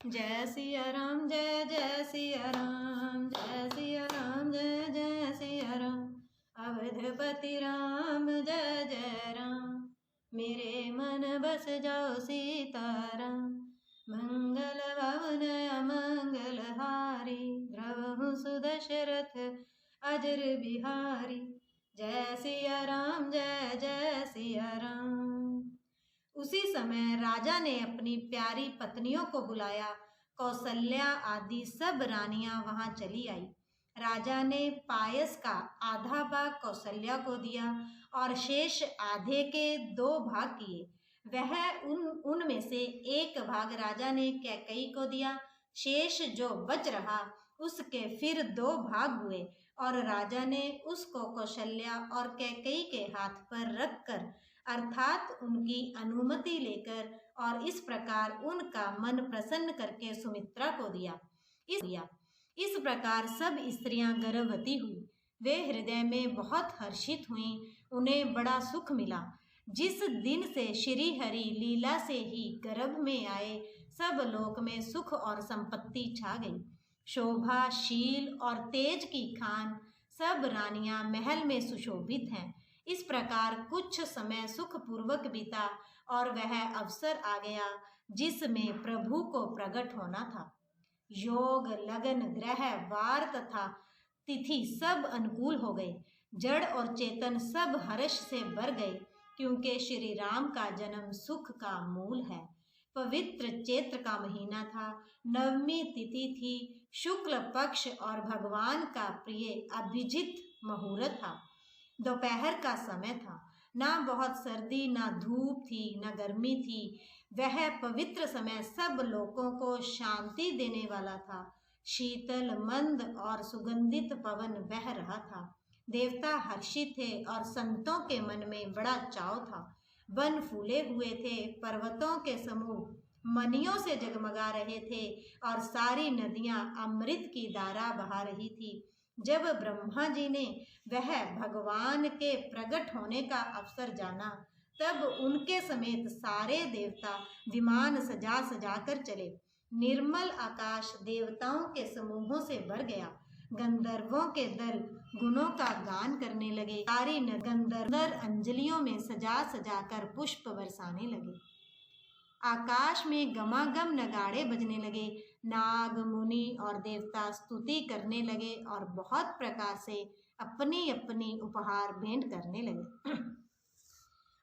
जय सिया राम, जय जय सिया राम, जय सिया राम, जय जय सिया राम। अवधपति राम जय जय राम, मेरे मन बस जाओ सीताराम। मंगल भवन अमंगल हारी, द्रवहु सुदशरथ अजर बिहारी। जय सिया राम, जय जय सिया राम। उसी समय राजा ने अपनी प्यारी पत्नियों को बुलाया। कौसल्या आदि सब रानियां वहां चली आई। राजा ने पायस का आधा भाग कौसल्या को दिया और शेष आधे के 2 भाग किए। वह उनमें से एक भाग राजा ने कैकेयी को दिया। शेष जो बच रहा उसके फिर 2 भाग हुए और राजा ने उसको कौशल्या और कैकेयी के हाथ पर रखकर अर्थात उनकी अनुमति लेकर और इस प्रकार उनका मन प्रसन्न करके सुमित्रा को दिया। इस प्रकार सब स्त्रियां गर्भवती हुई। वे हृदय में बहुत हर्षित हुईं। उन्हें बड़ा सुख मिला। जिस दिन से श्री हरि लीला से ही गर्भ में आए, सब लोक में सुख और संपत्ति छा गई। शोभा, शील और तेज की खान सब रानियां महल में सुशोभित हैं। इस प्रकार कुछ समय सुखपूर्वक बीता और वह अवसर आ गया जिसमें प्रभु को प्रकट होना था। योग, लगन, ग्रह, वार तथा तिथि सब अनुकूल हो गए। जड़ और चेतन सब हर्ष से भर गए, क्योंकि श्री राम का जन्म सुख का मूल है। पवित्र चैत्र का महीना था। नवमी तिथि थी। शुक्ल पक्ष और भगवान का प्रिय अभिजित मुहूर्त था। दोपहर का समय था। ना बहुत सर्दी, ना धूप थी, ना गर्मी थी। वह पवित्र समय सब लोगों को शांति देने वाला था। शीतल, मंद और सुगंधित पवन बह रहा था। देवता हर्षित थे और संतों के मन में बड़ा चाव था। वन फूले हुए थे। पर्वतों के समूह मणियों से जगमगा रहे थे और सारी नदियां अमृत की धारा बहा रही थी। जब ब्रह्मा जी ने वह भगवान के प्रकट होने का अवसर जाना, तब उनके समेत सारे देवता विमान सजा सजा कर चले। निर्मल आकाश देवताओं के समूहों से भर गया। गंधर्वों के दल गुणों का गान करने लगे। सारी गंधर्व अंजलियों में सजा सजा कर पुष्प बरसाने लगे। आकाश में गमागम नगाड़े बजने लगे। नाग, मुनि और देवता स्तुति करने लगे और बहुत प्रकार से अपनी अपनी उपहार भेंट करने लगे।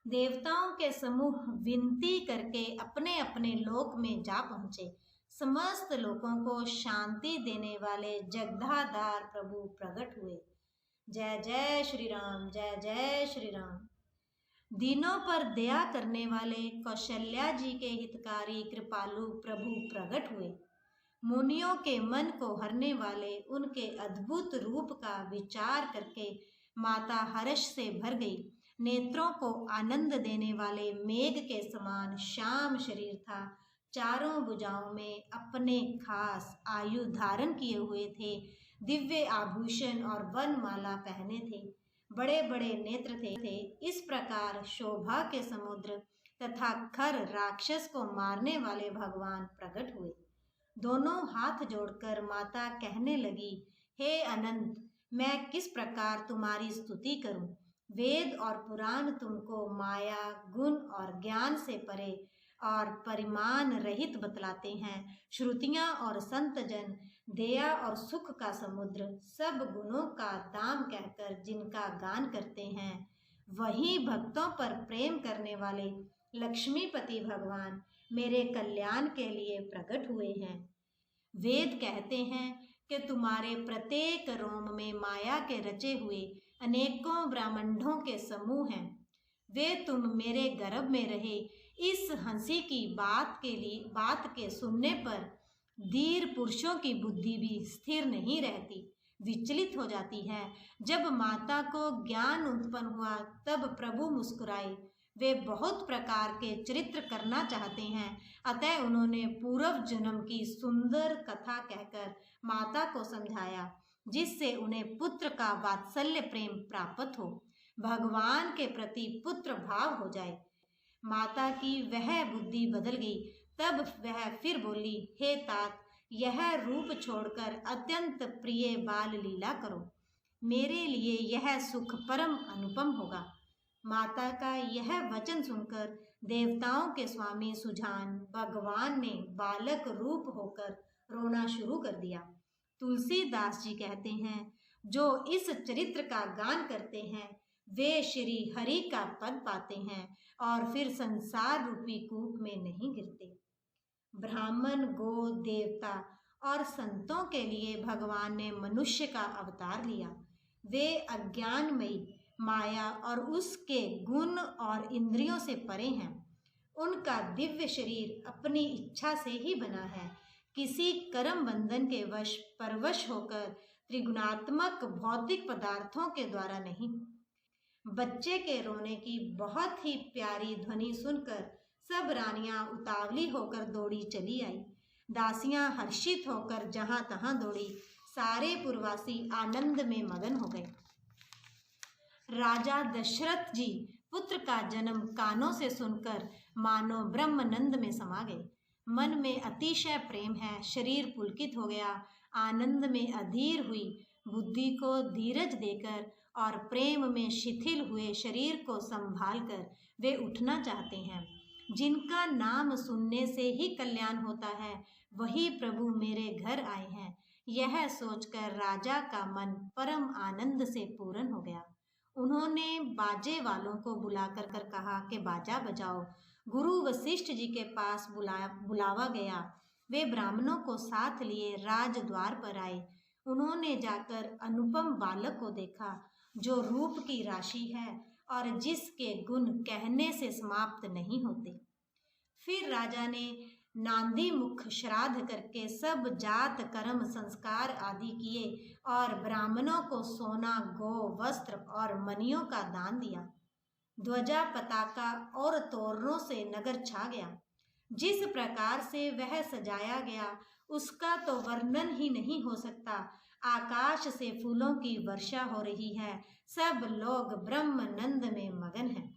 देवताओं के समूह विनती करके अपने अपने लोक में जा पहुंचे। समस्त लोगों को शांति देने वाले जगदाधार प्रभु प्रकट हुए। जय जय श्री राम, जय जय श्री राम। दीनों पर दया करने वाले कौशल्या जी के हितकारी कृपालु प्रभु प्रकट हुए। मुनियों के मन को हरने वाले उनके अद्भुत रूप का विचार करके माता हर्ष से भर गई। नेत्रों को आनंद देने वाले मेघ के समान श्याम शरीर था। चारों भुजाओं में अपने खास आयु धारण किए हुए थे। दिव्य आभूषण और वनमाला पहने थे। बड़े बड़े नेत्र थे। इस प्रकार शोभा के समुद्र तथा खर राक्षस को मारने वाले भगवान प्रकट हुए। दोनों हाथ जोड़कर माता कहने लगी, हे अनंत, मैं किस प्रकार तुम्हारी स्तुति करूं। वेद और पुराण तुमको माया, गुण और ज्ञान से परे और परिमाण रहित बतलाते हैं। श्रुतियां और संत जन दया और सुख का समुद्र सब गुणों का दाम कहकर जिनका गान करते हैं, वही भक्तों पर प्रेम करने वाले लक्ष्मीपति भगवान मेरे कल्याण के लिए प्रकट हुए हैं। वेद कहते हैं कि तुम्हारे प्रत्येक रोम में माया के रचे हुए अनेकों ब्रह्मांडों के समूह हैं। वे तुम मेरे गर्भ में रहे। इस हंसी की बात के सुनने पर धीर पुरुषों की बुद्धि भी स्थिर नहीं रहती, विचलित हो जाती है। जब माता को ज्ञान उत्पन्न हुआ तब प्रभु मुस्कुराए। वे बहुत प्रकार के चरित्र करना चाहते हैं, अतः उन्होंने पूर्व जन्म की सुंदर कथा कहकर माता को समझाया, जिससे उन्हें पुत्र का वात्सल्य प्रेम प्राप्त हो, भगवान के प्रति पुत्र भाव हो जाए। माता की वह बुद्धि बदल गई। तब वह फिर बोली, हे तात, यह रूप छोड़कर अत्यंत प्रिय बाल लीला करो। मेरे लिए यह सुख परम अनुपम होगा। माता का यह वचन सुनकर देवताओं के स्वामी सुजान भगवान ने बालक रूप होकर रोना शुरू कर दिया। तुलसीदास जी कहते हैं, जो इस चरित्र का गान करते हैं वे श्री हरि का पद पाते हैं और फिर संसार रूपी कूप में नहीं गिरते। ब्राह्मण, गो, देवता और संतों के लिए भगवान ने मनुष्य का अवतार लिया। वे अज्ञानमयी माया और उसके गुण और इंद्रियों से परे हैं। उनका दिव्य शरीर अपनी इच्छा से ही बना है, किसी कर्म बंधन के वश परवश होकर त्रिगुणात्मक भौतिक पदार्थों के द्वारा नहीं। बच्चे के रोने की बहुत ही प्यारी ध्वनि सुनकर सब रानियां उतावली होकर दौड़ी चली आई। दासियां हर्षित होकर जहां तहां दौड़ी। सारे पुरवासी आनंद में मगन हो गए। राजा दशरथ जी पुत्र का जन्म कानों से सुनकर मानो ब्रह्मानंद में समा गए। मन में अतिशय प्रेम है, शरीर पुलकित हो गया। आनंद में अधीर हुई बुद्धि को धीरज देकर और प्रेम में शिथिल हुए शरीर को संभाल कर वे उठना चाहते हैं। जिनका नाम सुनने से ही कल्याण होता है वही प्रभु मेरे घर आए हैं। यह सोचकर राजा का मन परम आनंद से पूर्ण हो गया। उन्होंने बाजे वालों को बुलाकर कहा कि बाजा बजाओ। गुरु वशिष्ठ जी के पास बुलावा गया। वे ब्राह्मणों को साथ लिए राजद्वार पर आए। उन्होंने जाकर अनुपम बालक को देखा जो रूप की राशि है और जिसके गुण कहने से समाप्त नहीं होते। फिर राजा ने नांदी मुख श्राद्ध करके सब जात कर्म संस्कार आदि किए और ब्राह्मणों को सोना, गौ, वस्त्र और मणियों का दान दिया। ध्वजा, पताका और तोरणों से नगर छा गया। जिस प्रकार से वह सजाया गया उसका तो वर्णन ही नहीं हो सकता। आकाश से फूलों की वर्षा हो रही है। सब लोग ब्रह्मानंद में मगन हैं।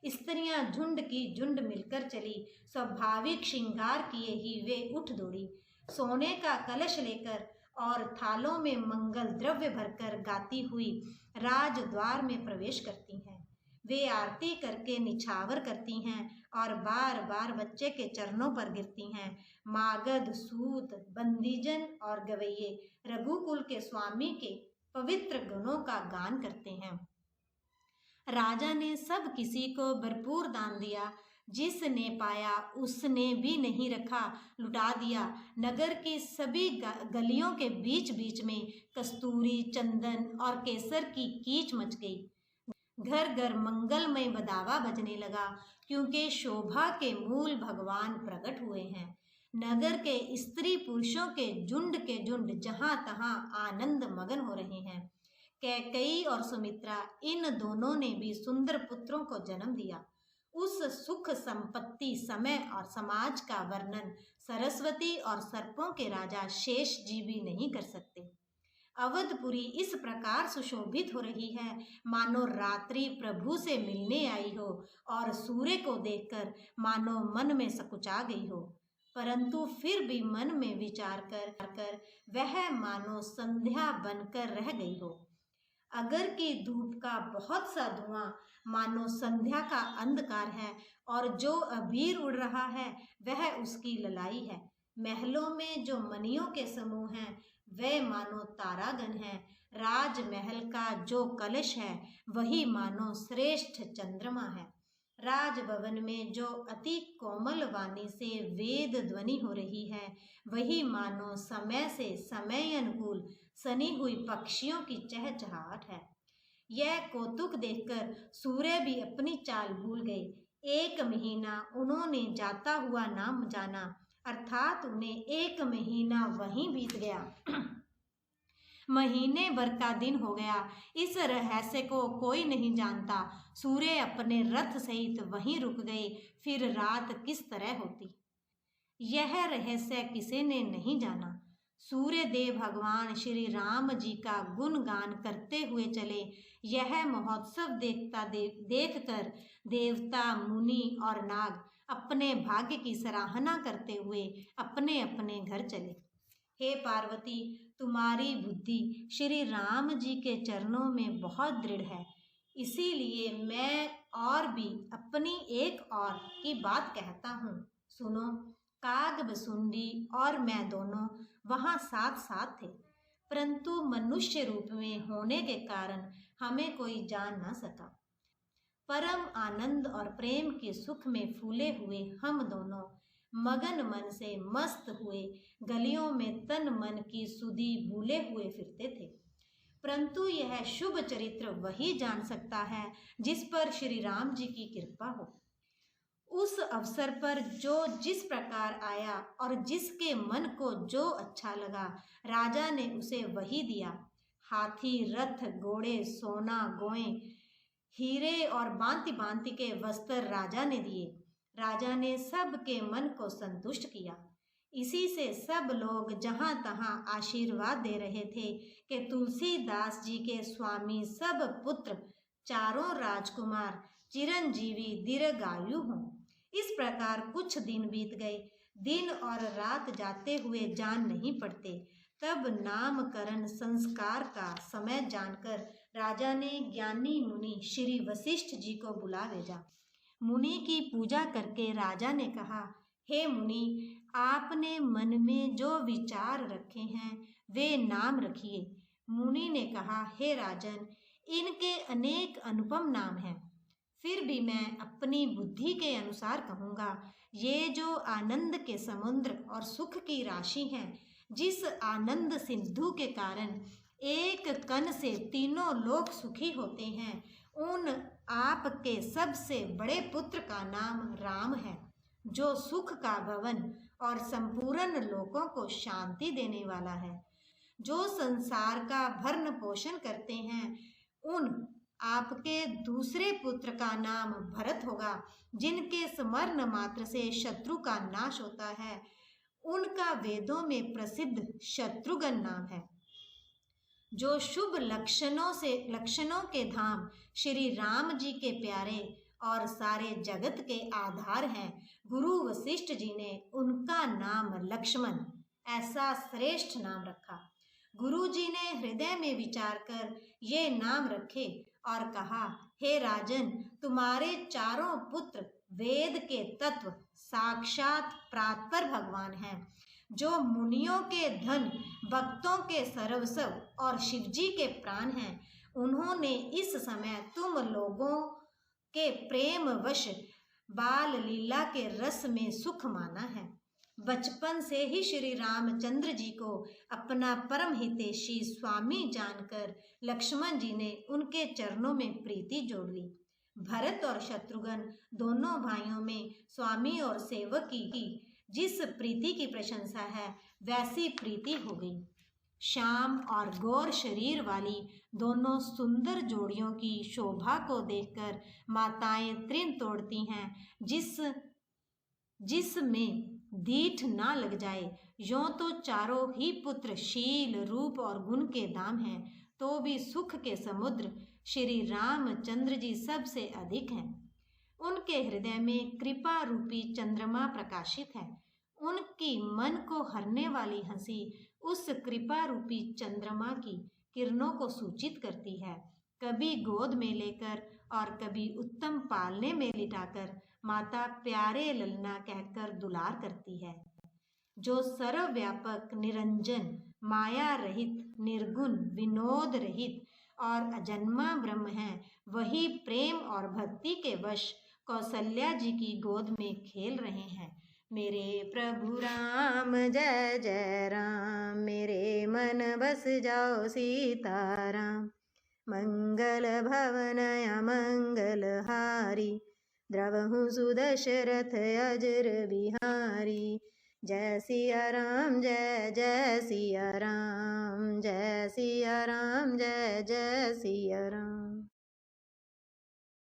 स्त्रियां झुंड की झुंड मिलकर चली। स्वाभाविक श्रृंगार किए ही वे उठ दौड़ी। सोने का कलश लेकर और थालों में मंगल द्रव्य भरकर गाती हुई राजद्वार में प्रवेश करती हैं। वे आरती करके निछावर करती हैं और बार बार बच्चे के चरणों पर गिरती हैं। मागध, सूत, बंदीजन और गवैये रघुकुल के स्वामी के पवित्र गुणों का गान करते हैं। राजा ने सब किसी को भरपूर दान दिया। जिसने पाया उसने भी नहीं रखा, लुटा दिया। नगर की सभी गलियों के बीच बीच में कस्तूरी, चंदन और केसर की कीच मच गई। घर घर मंगलमय बदावा बजने लगा, क्योंकि शोभा के मूल भगवान प्रकट हुए हैं। नगर के स्त्री पुरुषों के झुंड जहां तहां आनंद मगन हो रहे हैं। कैकेयी और सुमित्रा इन दोनों ने भी सुंदर पुत्रों को जन्म दिया। उस सुख, संपत्ति, समय और समाज का वर्णन सरस्वती और सर्पों के राजा शेष जी भी नहीं कर सकते। अवधपुरी इस प्रकार सुशोभित हो रही है मानो रात्रि प्रभु से मिलने आई हो और सूर्य को देखकर मानो मन में सकुचा गई हो। परंतु फिर भी मन में विचार कर वह मानो संध्या बनकर रह गई हो। अगर की धूप का बहुत सा धुआं मानो संध्या का अंधकार है और जो अबीर उड़ रहा है वह उसकी ललाई है। महलों में जो मणियों के समूह हैं वे मानो तारागण हैं। राजमहल का जो कलश है वही मानो श्रेष्ठ चंद्रमा है। राजभवन में जो अति कोमल वाणी से वेद ध्वनि हो रही है वही मानो समय से समय अनुकूल सनी हुई पक्षियों की चहचहाहट है। यह कौतुक देखकर सूर्य भी अपनी चाल भूल गए। 1 महीना उन्होंने जाता हुआ नाम जाना, अर्थात उन्हें 1 महीना वहीं बीत गया। महीने भर का दिन हो गया। इस रहस्य को कोई नहीं जानता। सूर्य अपने रथ सहित वहीं रुक गए। फिर रात किस तरह होती, यह रहस्य किसी ने नहीं जाना। सूर्य देव भगवान श्री राम जी का गुणगान करते हुए चले। यह महोत्सव देखकर देवता, मुनि और नाग अपने भाग्य की सराहना करते हुए अपने अपने घर चले। हे पार्वती, तुम्हारी बुद्धि श्री राम जी के चरणों में बहुत दृढ़ है, इसीलिए मैं और भी अपनी एक और की बात कहता हूँ। सुनो, कागभसुंडी और मैं दोनों वहाँ साथ साथ थे, परंतु मनुष्य रूप में होने के कारण हमें कोई जान न सका। परम आनंद और प्रेम के सुख में फूले हुए हम दोनों मगन मन से मस्त हुए गलियों में तन मन की सुधि भूले हुए फिरते थे। परंतु यह शुभ चरित्र वही जान सकता है जिस पर श्री राम जी की कृपा हो। उस अवसर पर जो जिस प्रकार आया और जिसके मन को जो अच्छा लगा, राजा ने उसे वही दिया। हाथी, रथ, घोड़े, सोना, गोएं, हीरे और भांति भांति के वस्त्र राजा ने दिए। राजा ने सब के मन को संतुष्ट किया। इसी से सब लोग जहां तहां आशीर्वाद दे रहे थे कि तुलसीदास जी के स्वामी सब पुत्र चारों राजकुमार चिरंजीवी दीर्घायु हों। इस प्रकार कुछ दिन बीत गए। दिन और रात जाते हुए जान नहीं पड़ते। तब नामकरण संस्कार का समय जानकर राजा ने ज्ञानी मुनि श्री वशिष्ठ जी को बुला भेजा। मुनि की पूजा करके राजा ने कहा, हे मुनि, आपने मन में जो विचार रखे हैं वे नाम रखिए। मुनि ने कहा, हे राजन, इनके अनेक अनुपम नाम हैं, फिर भी मैं अपनी बुद्धि के अनुसार कहूँगा। ये जो आनंद के समुद्र और सुख की राशि हैं, जिस आनंद सिंधु के कारण एक कण से तीनों लोग सुखी होते हैं, उन आपके सबसे बड़े पुत्र का नाम राम है, जो सुख का भवन और संपूर्ण लोकों को शांति देने वाला है। जो संसार का भरण पोषण करते हैं, उन आपके दूसरे पुत्र का नाम भरत होगा, जिनके स्मरण मात्र से शत्रु का नाश होता है। उनका वेदों में प्रसिद्ध शत्रुघ्न नाम है। जो शुभ लक्षणों के धाम श्री राम जी के प्यारे और सारे जगत के आधार हैं, गुरु वशिष्ठ जी ने उनका नाम लक्ष्मण ऐसा श्रेष्ठ नाम रखा। गुरु जी ने हृदय में विचार कर ये नाम रखे और कहा, हे राजन, तुम्हारे चारों पुत्र वेद के तत्व साक्षात परात्पर भगवान हैं, जो मुनियों के धन, भक्तों के सर्वस्व और शिवजी के प्राण हैं। उन्होंने इस समय तुम लोगों के प्रेम वश बाल लीला के रस में सुख माना है। बचपन से ही श्री रामचंद्र जी को अपना परम हितैषी स्वामी जानकर लक्ष्मण जी ने उनके चरणों में प्रीति जोड़ ली। भरत और शत्रुघ्न दोनों भाइयों में स्वामी और सेवक की जिस प्रीति की प्रशंसा है, वैसी प्रीति हो गई। श्याम और गौर शरीर वाली दोनों सुंदर जोड़ियों की शोभा को देखकर माताएं तृण तोड़ती हैं, जिसमें दीठ ना लग जाए। यों तो चारों ही पुत्र शील, रूप और गुण के दाम हैं, तो भी सुख के समुद्र श्री रामचंद्र जी सबसे अधिक हैं। उनके हृदय में कृपा रूपी चंद्रमा प्रकाशित है। उनकी मन को हरने वाली हंसी उस कृपा रूपी चंद्रमा की किरणों को सूचित करती है। कभी गोद में लेकर और कभी उत्तम पालने में लिटाकर माता प्यारे ललना कहकर दुलार करती है। जो सर्वव्यापक, निरंजन, माया रहित, निर्गुण, विनोद रहित और अजन्मा ब्रह्म है, वही प्रेम और भक्ति के वश कौशल्या जी की गोद में खेल रहे हैं। मेरे प्रभु राम जय जय राम, मेरे मन बस जाओ सीताराम। मंगल भवन अमंगल हारी, द्रवहु सुदशरथ अजर बिहारी। जय सिया राम जय जय सिया राम, जय सिया राम जय जय सिया राम।